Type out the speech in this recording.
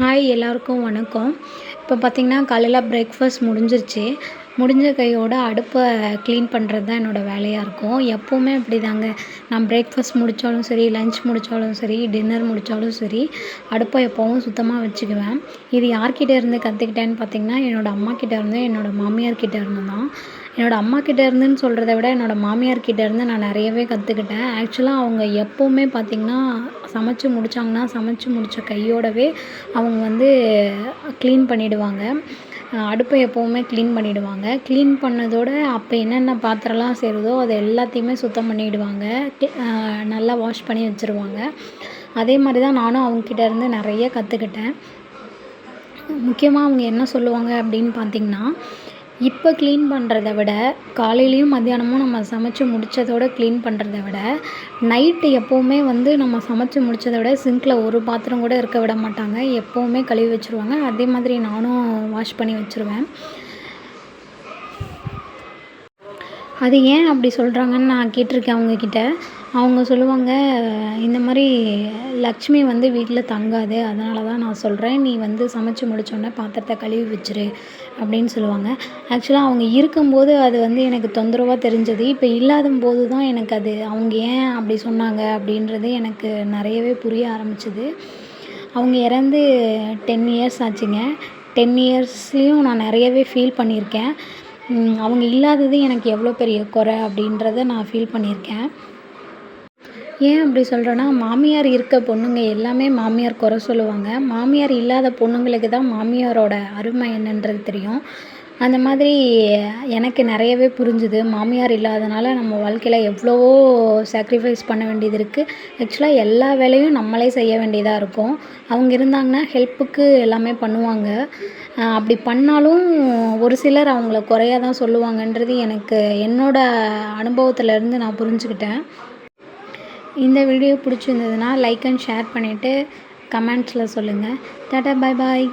Hi எல்லாருக்கும் வணக்கம். இப்போ பார்த்திங்கன்னா காலையில் பிரேக்ஃபாஸ்ட் முடிஞ்சிருச்சு. முடிஞ்ச கையோட அடுப்பை க்ளீன் பண்ணுறது தான் என்னோடய வேலையாக இருக்கும். எப்போவுமே அப்படிதாங்க. நான் பிரேக்ஃபாஸ்ட் முடித்தாலும் சரி, லஞ்ச் முடித்தாலும் சரி, டின்னர் முடித்தாலும் சரி, அடுப்பை எப்போவும் சுத்தமாக வச்சுக்குவேன். இது யார்கிட்ட இருந்து கற்றுக்கிட்டேன்னு பார்த்திங்கன்னா, என்னோடய அம்மாக்கிட்ட இருந்து, என்னோடய மாமியார்கிட்ட இருந்து தான். என்னோடய அம்மாக்கிட்ட இருந்துன்னு சொல்கிறத விட என்னோடய மாமியார்கிட்ட இருந்து நான் நிறையவே கற்றுக்கிட்டேன். ஆக்சுவலாக அவங்க எப்போவுமே பார்த்திங்கன்னா, சமைச்சு முடித்த கையோடவே அவங்க வந்து க்ளீன் பண்ணிவிடுவாங்க. அடுப்பை எப்போவுமே க்ளீன் பண்ணிவிடுவாங்க. க்ளீன் பண்ணதோட அப்போ என்னென்ன பாத்திரம்லாம் சேருதோ அது எல்லாத்தையுமே சுத்தம் பண்ணிவிடுவாங்க. நல்லா வாஷ் பண்ணி வச்சுருவாங்க. அதே மாதிரி தான் நானும் அவங்கக்கிட்ட இருந்து நிறைய கற்றுக்கிட்டேன். முக்கியமாக அவங்க என்ன சொல்லுவாங்க அப்படின்னு பார்த்திங்கன்னா, இப்போ க்ளீன் பண்ணுறத விட காலையிலையும் மத்தியானமும் நம்ம சமைச்சு முடித்ததோட க்ளீன் பண்ணுறத விட நைட்டு எப்போவுமே வந்து நம்ம சமைச்சு முடித்தத விட சிங்க்கில் ஒரு பாத்திரம் கூட இருக்க விட மாட்டாங்க. எப்போவுமே கழுவி வச்சுருவாங்க. அதே மாதிரி நானும் வாஷ் பண்ணி வச்சுருவேன். அது ஏன் அப்படி சொல்கிறாங்கன்னு நான் கேட்டிருக்கேன் அவங்கக்கிட்ட. அவங்க சொல்லுவாங்க, இந்த மாதிரி லக்ஷ்மி வந்து வீட்டில் தங்காது. அதனால தான் நான் சொல்கிறேன். நீ வந்து சமைச்சு முடித்தோடனே பாத்திரத்த கழுவி வச்சுரு அப்படின்னு சொல்லுவாங்க. ஆக்சுவலாக அவங்க இருக்கும்போது அது வந்து எனக்கு தொந்தரவாக தெரிஞ்சது. இப்போ இல்லாதம்போது தான் எனக்கு அது அவங்க ஏன் அப்படி சொன்னாங்க அப்படின்றது எனக்கு நிறையவே புரிய ஆரம்பிச்சது. அவங்க இறந்து 10 இயர்ஸ் ஆச்சுங்க. 10 இயர்ஸ்லேயும் நான் நிறையவே ஃபீல் பண்ணியிருக்கேன். அவங்க இல்லாதது எனக்கு எவ்வளோ பெரிய குறை அப்படின்றத நான் ஃபீல் பண்ணியிருக்கேன். ஏன் அப்படி சொல்கிறேன்னா, மாமியார் இருக்க பொண்ணுங்க எல்லாமே மாமியார் குறை சொல்லுவாங்க. மாமியார் இல்லாத பொண்ணுங்களுக்கு தான் மாமியாரோட அருமை என்னன்றது தெரியும். அந்த மாதிரி எனக்கு நிறையவே புரிஞ்சுது. மாமியார் இல்லாதனால நம்ம வாழ்க்கையில் எவ்வளவோ சாக்ரிஃபைஸ் பண்ண வேண்டியது இருக்குது. ஆக்சுவலாக எல்லா வேலையும் நம்மளே செய்ய வேண்டியதாக இருக்கும். அவங்க இருந்தாங்கன்னா ஹெல்ப்புக்கு எல்லாமே பண்ணுவாங்க. அப்படி பண்ணாலும் ஒரு சிலர் அவங்கள குறையா தான் சொல்லுவாங்கன்றது எனக்கு என்னோடய அனுபவத்திலேருந்து நான் புரிஞ்சுக்கிட்டேன். இந்த வீடியோ பிடிச்சிருந்ததுன்னா லைக் அண்ட் ஷேர் பண்ணிவிட்டு கமெண்ட்ஸில் சொல்லுங்கள். டாட்டா, பாய் பாய்.